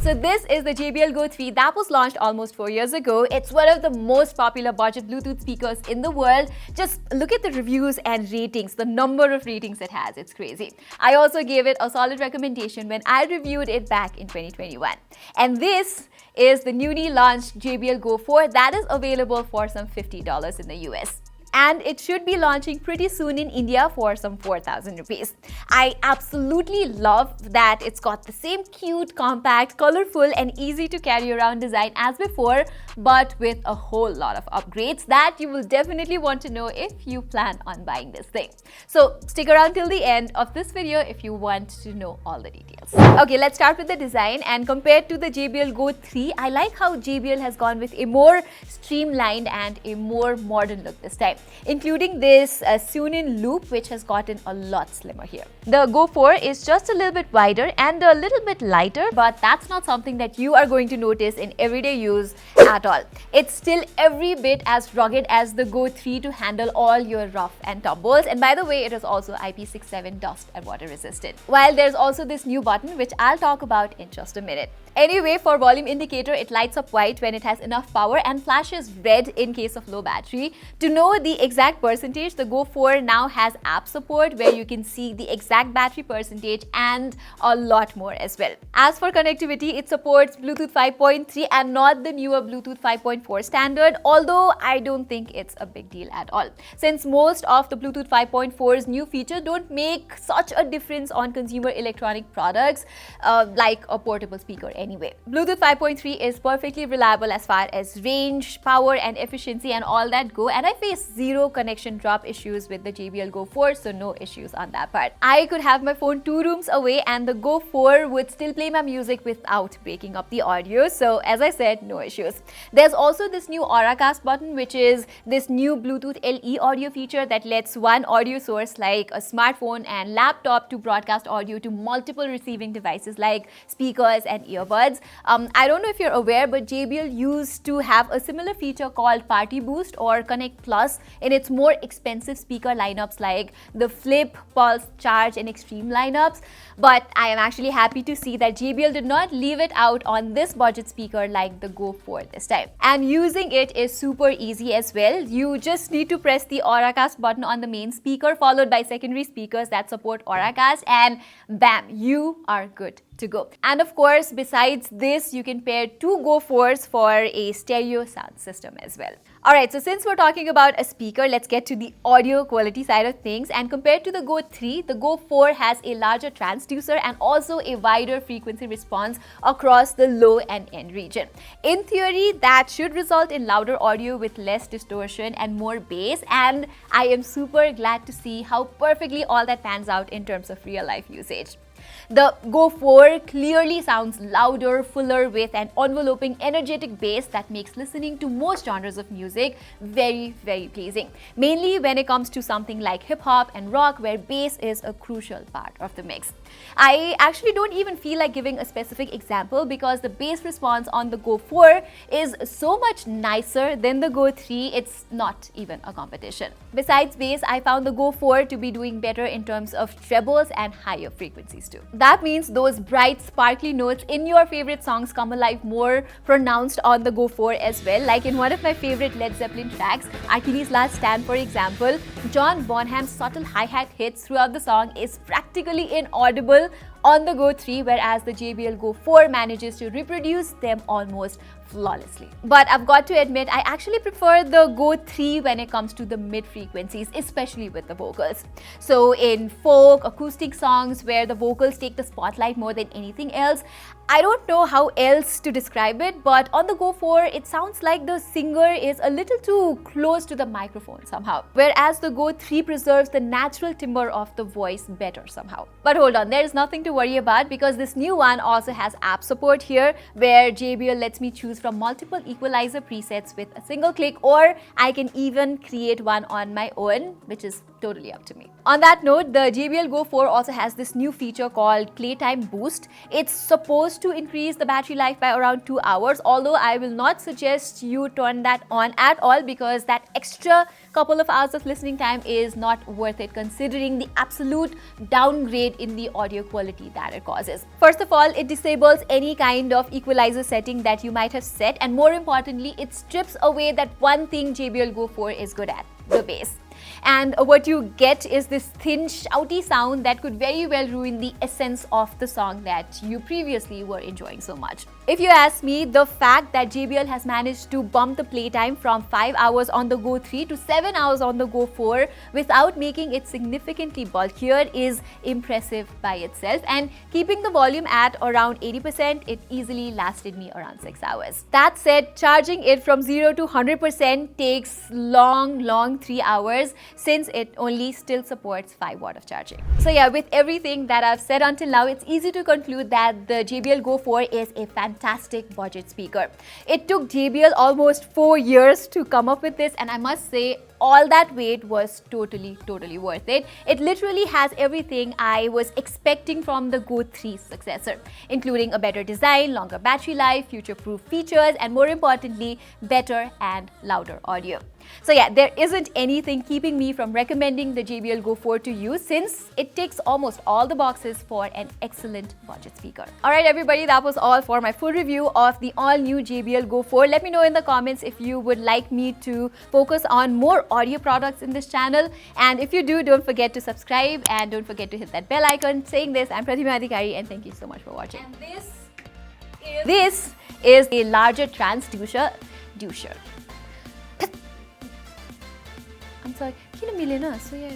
So this is the JBL Go 3 that was launched almost 4 years ago. It's one of the most popular budget Bluetooth speakers in the world. Just look at the reviews and ratings, the number of ratings it has, it's crazy. I also gave it a solid recommendation when I reviewed it back in 2021. And this is the newly launched JBL Go 4 that is available for some $50 in the US. And it should be launching pretty soon in India for some 4,000 rupees. I absolutely love that it's got the same cute, compact, colorful and easy to carry around design as before, but with a whole lot of upgrades that you will definitely want to know if you plan on buying this thing. So stick around till the end of this video if you want to know all the details. Okay, let's start with the design. And compared to the JBL Go 3, I like how JBL has gone with a more streamlined and a more modern look this time, including this sewn-in loop which has gotten a lot slimmer here. The Go 4 is just a little bit wider and a little bit lighter, but that's not something that you are going to notice in everyday use at all. It's still every bit as rugged as the Go 3 to handle all your rough and tumbles, and by the way, it is also IP67 dust and water resistant. While there's also this new button which I'll talk about in just a minute. Anyway, for volume indicator, it lights up white when it has enough power and flashes red in case of low battery. To know the exact percentage, the Go 4 now has app support where you can see the exact battery percentage and a lot more as well. As for connectivity, it supports Bluetooth 5.3 and not the newer Bluetooth 5.4 standard, although I don't think it's a big deal at all, since most of the Bluetooth 5.4's new features don't make such a difference on consumer electronic products like a portable speaker anyway. Bluetooth 5.3 is perfectly reliable as far as range, power and efficiency and all that go, and I face zero connection drop issues with the JBL Go 4, so no issues on that part. I could have my phone 2 rooms away and the Go 4 would still play my music without breaking up the audio, so as I said, no issues. There's also this new AuraCast button, which is this new Bluetooth LE audio feature that lets one audio source like a smartphone and laptop to broadcast audio to multiple receiving devices like speakers and earbuds. I don't know if you're aware, but JBL used to have a similar feature called Party Boost or Connect Plus in its more expensive speaker lineups like the Flip, Pulse, Charge and Extreme lineups. But I am actually happy to see that JBL did not leave it out on this budget speaker like the Go 4 this time. And using it is super easy as well. You just need to press the AuraCast button on the main speaker followed by secondary speakers that support AuraCast, and bam, you are good to go. And of course, besides this, you can pair 2 Go 4s for a stereo sound system as well. Alright, so since we're talking about a speaker, let's get to the audio quality side of things. And compared to the Go 3, the Go 4 has a larger transducer and also a wider frequency response across the low and end region. In theory, that should result in louder audio with less distortion and more bass, and I am super glad to see how perfectly all that pans out in terms of real life usage. The Go 4 clearly sounds louder, fuller with an enveloping, energetic bass that makes listening to most genres of music very, very pleasing. Mainly when it comes to something like hip-hop and rock, where bass is a crucial part of the mix. I actually don't even feel like giving a specific example because the bass response on the Go 4 is so much nicer than the Go 3, it's not even a competition. Besides bass, I found the Go 4 to be doing better in terms of trebles and higher frequencies too. That means those bright, sparkly notes in your favorite songs come alive more pronounced on the Go 4 as well. Like in one of my favorite Led Zeppelin tracks, Achilles' Last Stand for example, John Bonham's subtle hi-hat hits throughout the song is practically inaudible on the Go 3, whereas the JBL Go 4 manages to reproduce them almost flawlessly. But I've got to admit, I actually prefer the Go 3 when it comes to the mid frequencies, especially with the vocals. So in folk, acoustic songs where the vocals take the spotlight more than anything else, I don't know how else to describe it, but on the Go 4, it sounds like the singer is a little too close to the microphone somehow, whereas the Go 3 preserves the natural timbre of the voice better somehow. But hold on, there is nothing to worry about because this new one also has app support here, where JBL lets me choose from multiple equalizer presets with a single click, or I can even create one on my own, which is totally up to me. On that note, the JBL Go 4 also has this new feature called Playtime Boost. It's supposed to increase the battery life by around 2 hours, although I will not suggest you turn that on at all because that extra couple of hours of listening time is not worth it considering the absolute downgrade in the audio quality anxiety that it causes. First of all, it disables any kind of equalizer setting that you might have set, and more importantly, it strips away that one thing JBL Go 4 is good at, the bass. And what you get is this thin, shouty sound that could very well ruin the essence of the song that you previously were enjoying so much. If you ask me, the fact that JBL has managed to bump the playtime from 5 hours on the Go 3 to 7 hours on the Go 4 without making it significantly bulkier is impressive by itself, and keeping the volume at around 80%, it easily lasted me around 6 hours. That said, charging it from 0 to 100% takes long 3 hours, since it only still supports 5 watt of charging. So yeah, with everything that I've said until now, it's easy to conclude that the JBL Go 4 is a fantastic budget speaker. It took JBL almost 4 years to come up with this, and I must say, all that wait was totally worth it. It literally has everything I was expecting from the Go 3 successor, including a better design, longer battery life, future-proof features, and more importantly, better and louder audio. So yeah, there isn't anything keeping me from recommending the JBL Go 4 to you, since it ticks almost all the boxes for an excellent budget speaker. Alright everybody, that was all for my full review of the all-new JBL Go 4. Let me know in the comments if you would like me to focus on more audio products in this channel, and if you do, don't forget to subscribe and don't forget to hit that bell icon. Saying this, I'm Pratima and thank you so much for watching. And this is a larger transducer. I'm sorry, kila mili na, so yeah.